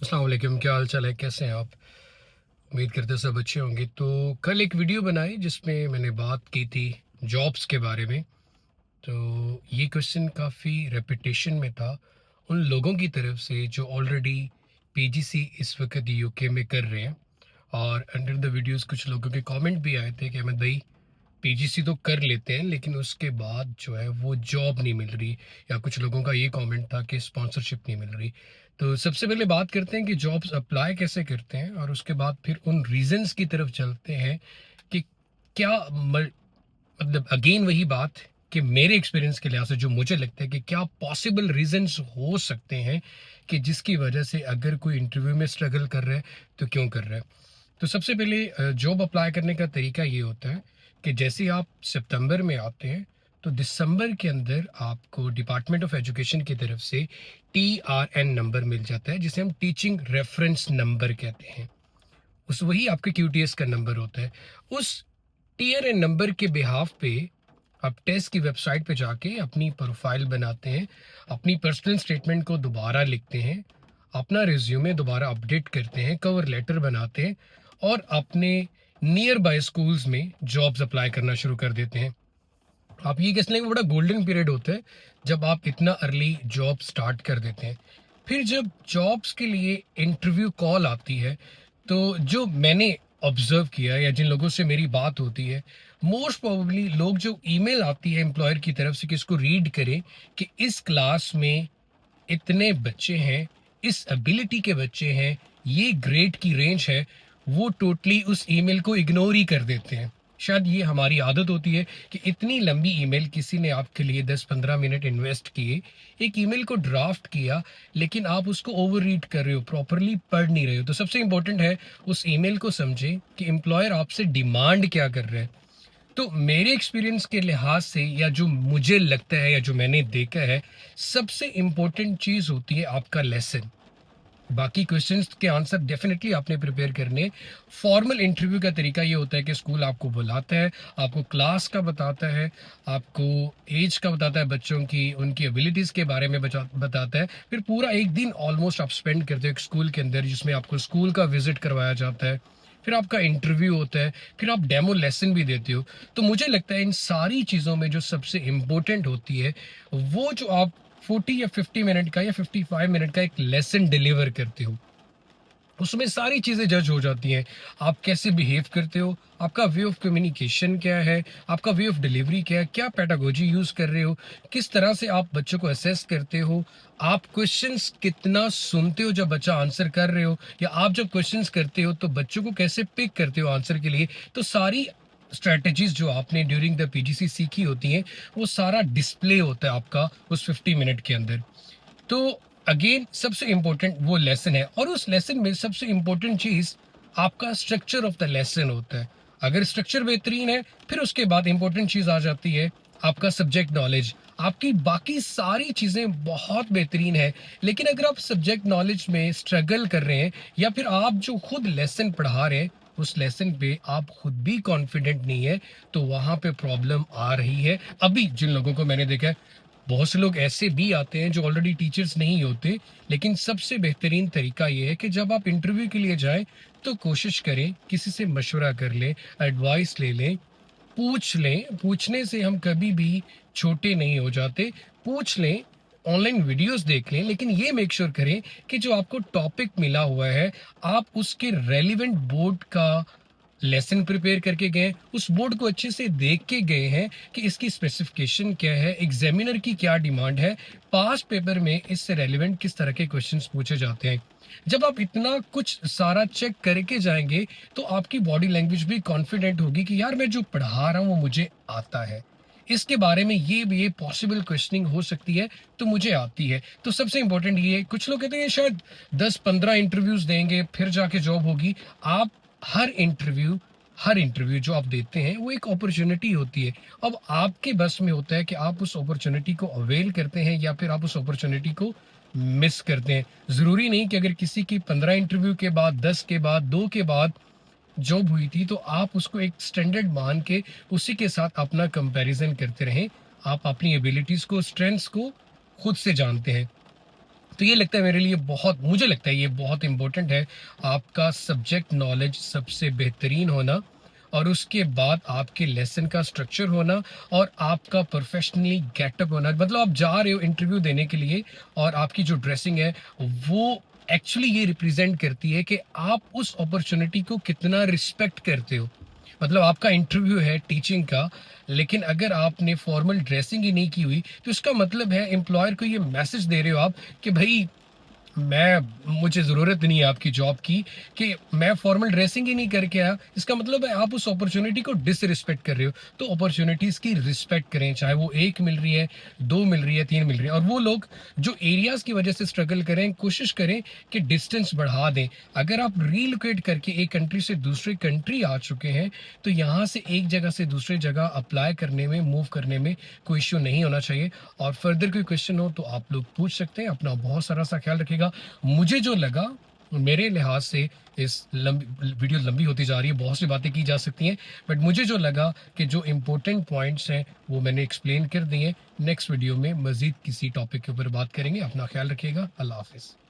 अस्सलाम वालेकुम, क्या हाल चाल है? कैसे हैं आप? उम्मीद करते हैं सब अच्छे होंगे। तो कल एक वीडियो बनाई जिसमें मैंने बात की थी जॉब्स के बारे में। तो ये क्वेश्चन काफ़ी रेपिटेशन में था उन लोगों की तरफ से जो ऑलरेडी पीजीसी इस वक्त यूके में कर रहे हैं। और अंडर द वीडियोस कुछ लोगों के कमेंट भी आए थे कि अहमद भाई, पीजीसी तो कर लेते हैं लेकिन उसके बाद जो है वो जॉब नहीं मिल रही, या कुछ लोगों का ये कमेंट था कि स्पॉन्सरशिप नहीं मिल रही। तो सबसे पहले बात करते हैं कि जॉब्स अप्लाई कैसे करते हैं, और उसके बाद फिर उन रीजंस की तरफ चलते हैं कि क्या मतलब अगेन वही बात कि मेरे एक्सपीरियंस के लिहाज से जो मुझे लगता है कि क्या पॉसिबल रीजंस हो सकते हैं कि जिसकी वजह से अगर कोई इंटरव्यू में स्ट्रगल कर रहा है तो क्यों कर रहा है। तो सबसे पहले जॉब अप्लाई करने का तरीका ये होता है कि जैसे ही आप सितंबर में आते हैं तो दिसंबर के अंदर आपको डिपार्टमेंट ऑफ एजुकेशन की तरफ से TRN नंबर मिल जाता है, जिसे हम टीचिंग रेफरेंस नंबर कहते हैं। उस वही आपके QTS का नंबर होता है। उस TRN नंबर के बिहाफ पे आप टेस्ट की वेबसाइट पे जाके अपनी प्रोफाइल बनाते हैं, अपनी पर्सनल स्टेटमेंट को दोबारा लिखते हैं, अपना रिज्यूमे दोबारा अपडेट करते हैं, कवर लेटर बनाते हैं और अपने नियर बाय स्कूल्स में जॉब्स अप्लाई करना शुरू कर देते हैं। आप ये कह लेंगे बड़ा गोल्डन पीरियड होता है जब आप इतना अर्ली जॉब स्टार्ट कर देते हैं। फिर जब जॉब्स के लिए इंटरव्यू कॉल आती है तो जो मैंने ऑब्जर्व किया या जिन लोगों से मेरी बात होती है, मोस्ट प्रोबेबली लोग जो ईमेल आती है एम्प्लॉयर की तरफ से कि इसको रीड करें कि इस क्लास में इतने बच्चे हैं, इस एबिलिटी के बच्चे हैं, ये ग्रेड की रेंज है, वो टोटली उस ईमेल को इग्नोर ही कर देते हैं। शायद ये हमारी आदत होती है कि इतनी लंबी ईमेल, किसी ने आपके लिए 10-15 मिनट इन्वेस्ट किए, एक ईमेल को ड्राफ्ट किया, लेकिन आप उसको ओवर रीड कर रहे हो, प्रॉपरली पढ़ नहीं रहे हो। तो सबसे इंपॉर्टेंट है उस ईमेल को समझें कि एम्प्लॉयर आपसे डिमांड क्या कर रहा है। तो मेरे एक्सपीरियंस के लिहाज से या जो मुझे लगता है या जो मैंने देखा है, सबसे इम्पोर्टेंट चीज़ होती है आपका लेसन। बाकी क्वेश्चंस के आंसर डेफिनेटली आपने प्रिपेयर करने। फॉर्मल इंटरव्यू का तरीका ये होता है कि स्कूल आपको बुलाता है, आपको क्लास का बताता है, आपको एज का बताता है बच्चों की, उनकी एबिलिटीज़ के बारे में बताता है। फिर पूरा एक दिन ऑलमोस्ट आप स्पेंड करते हो एक स्कूल के अंदर, जिसमें आपको स्कूल का विजिट करवाया जाता है। फिर आपका इंटरव्यू होता है, फिर आप डेमो लेसन भी देते हो। तो मुझे लगता है इन सारी चीज़ों में जो सबसे इम्पोर्टेंट होती है वो जो आप 40 या 50 मिनट का या 55 मिनट का एक लेसन डिलीवर करते हो, उसमें सारी चीज़ें जज हो जाती हैं। आप कैसे बिहेव करते हो, आपका वे ऑफ कम्युनिकेशन क्या है, आपका वे ऑफ डिलीवरी क्या है, क्या पेडागोजी यूज़ कर रहे हो, किस तरह से आप बच्चों को असेस करते हो, आप क्वेश्चंस कितना सुनते हो जब बच्चा आंसर कर रहे हो, या आप जब क्वेश्चंस करते हो तो बच्चों को कैसे पिक करते हो आंसर के लिए। तो सारी स्ट्रैटेजीज जो आपने ड्यूरिंग द पीजीसी सीखी होती हैं, वो सारा डिस्प्ले होता है आपका उस 50 मिनट के अंदर। तो अगेन सबसे इंपॉर्टेंट वो लेसन है, और उस लेसन में सबसे इंपॉर्टेंट चीज आपका स्ट्रक्चर ऑफ द लेसन होता है। अगर स्ट्रक्चर बेहतरीन है, फिर उसके बाद इंपॉर्टेंट चीज आ जाती है आपका सब्जेक्ट नॉलेज। आपकी बाकी सारी चीजें बहुत बेहतरीन है, लेकिन अगर आप सब्जेक्ट नॉलेज में स्ट्रगल कर रहे हैं, या फिर आप जो खुद लेसन पढ़ा रहे हैं उस लेसन पे आप खुद भी कॉन्फिडेंट नहीं है, तो वहां पे प्रॉब्लम आ रही है। अभी जिन लोगों को मैंने देखा है, बहुत से लोग ऐसे भी आते हैं जो ऑलरेडी टीचर्स नहीं होते, लेकिन सबसे बेहतरीन तरीका ये है कि जब आप इंटरव्यू के लिए जाएं तो कोशिश करें किसी से मशवरा कर लें, एडवाइस ले लें, पूछ लें। पूछने से हम कभी भी छोटे नहीं हो जाते। पूछ लें, ऑनलाइन वीडियोस देख लें, लेकिन ये मेक श्योर करें कि जो आपको टॉपिक मिला हुआ है आप उसके रेलिवेंट बोर्ड का लेसन प्रिपेयर करके गए, उस बोर्ड को अच्छे से देख के गए हैं कि इसकी स्पेसिफिकेशन क्या है, एग्जामिनर की क्या डिमांड है, पास पेपर में इससे रेलिवेंट किस तरह के क्वेश्चंस पूछे जाते हैं। जब आप इतना कुछ सारा चेक करके जाएंगे तो आपकी बॉडी लैंग्वेज भी कॉन्फिडेंट होगी कि यार मैं जो पढ़ा रहा हूँ वो मुझे आता है, इसके बारे में ये पॉसिबल क्वेश्चनिंग हो सकती है तो मुझे आती है। तो सबसे इंपॉर्टेंट ये, कुछ लोग कहते हैं शायद 10-15 इंटरव्यूज देंगे फिर जाके जॉब होगी। आप हर इंटरव्यू हर इंटरव्यू जो आप देते हैं वो एक अपॉर्चुनिटी होती है। अब आपके बस में होता है कि आप उस अपॉर्चुनिटी को अवेल करते हैं या फिर आप उस अपॉर्चुनिटी को मिस करते हैं। जरूरी नहीं कि अगर किसी की 15 इंटरव्यू के बाद, 10 के बाद, 2 के बाद जॉब हुई थी तो आप उसको एक स्टैंडर्ड मान के उसी के साथ अपना कंपैरिजन करते रहें। आप अपनी एबिलिटीज को, स्ट्रेंथ्स को खुद से जानते हैं। तो ये लगता है मेरे लिए बहुत, मुझे लगता है ये बहुत इंपॉर्टेंट है, आपका सब्जेक्ट नॉलेज सबसे बेहतरीन होना, और उसके बाद आपके लेसन का स्ट्रक्चर होना, और आपका प्रोफेशनली गेटअप होना। मतलब आप जा रहे हो इंटरव्यू देने के लिए, और आपकी जो ड्रेसिंग है वो एक्चुअली ये रिप्रेजेंट करती है कि आप उस अपॉर्चुनिटी को कितना रिस्पेक्ट करते हो। मतलब आपका इंटरव्यू है टीचिंग का, लेकिन अगर आपने फॉर्मल ड्रेसिंग ही नहीं की हुई, तो इसका मतलब है एम्प्लॉयर को ये मैसेज दे रहे हो आप कि भाई मुझे ज़रूरत नहीं है आपकी जॉब की, कि मैं फॉर्मल ड्रेसिंग ही नहीं करके आया। इसका मतलब है आप उस अपॉर्चुनिटी को डिसरिस्पेक्ट कर रहे हो। तो अपॉर्चुनिटीज़ की रिस्पेक्ट करें, चाहे वो 1 मिल रही है, 2 मिल रही है, 3 मिल रही है। और वो लोग जो एरियाज़ की वजह से स्ट्रगल करें, कोशिश करें कि डिस्टेंस बढ़ा दें। अगर आप रीलोकेट करके एक कंट्री से दूसरी कंट्री आ चुके हैं, तो यहाँ से एक जगह से दूसरी जगह अप्लाई करने में, मूव करने में कोई इश्यू नहीं होना चाहिए। और फर्दर कोई क्वेश्चन हो तो आप लोग पूछ सकते हैं। अपना बहुत सारा सा ख्याल रखिएगा। मुझे जो लगा, मेरे लिहाज से इस वीडियो लंबी होती जा रही है, बहुत सी बातें की जा सकती हैं, बट मुझे जो लगा कि जो इम्पोर्टेंट पॉइंट्स हैं वो मैंने एक्सप्लेन कर दिए। नेक्स्ट वीडियो में मज़ीद किसी टॉपिक के ऊपर बात करेंगे। अपना ख्याल रखिएगा। अल्लाह हाफिज़।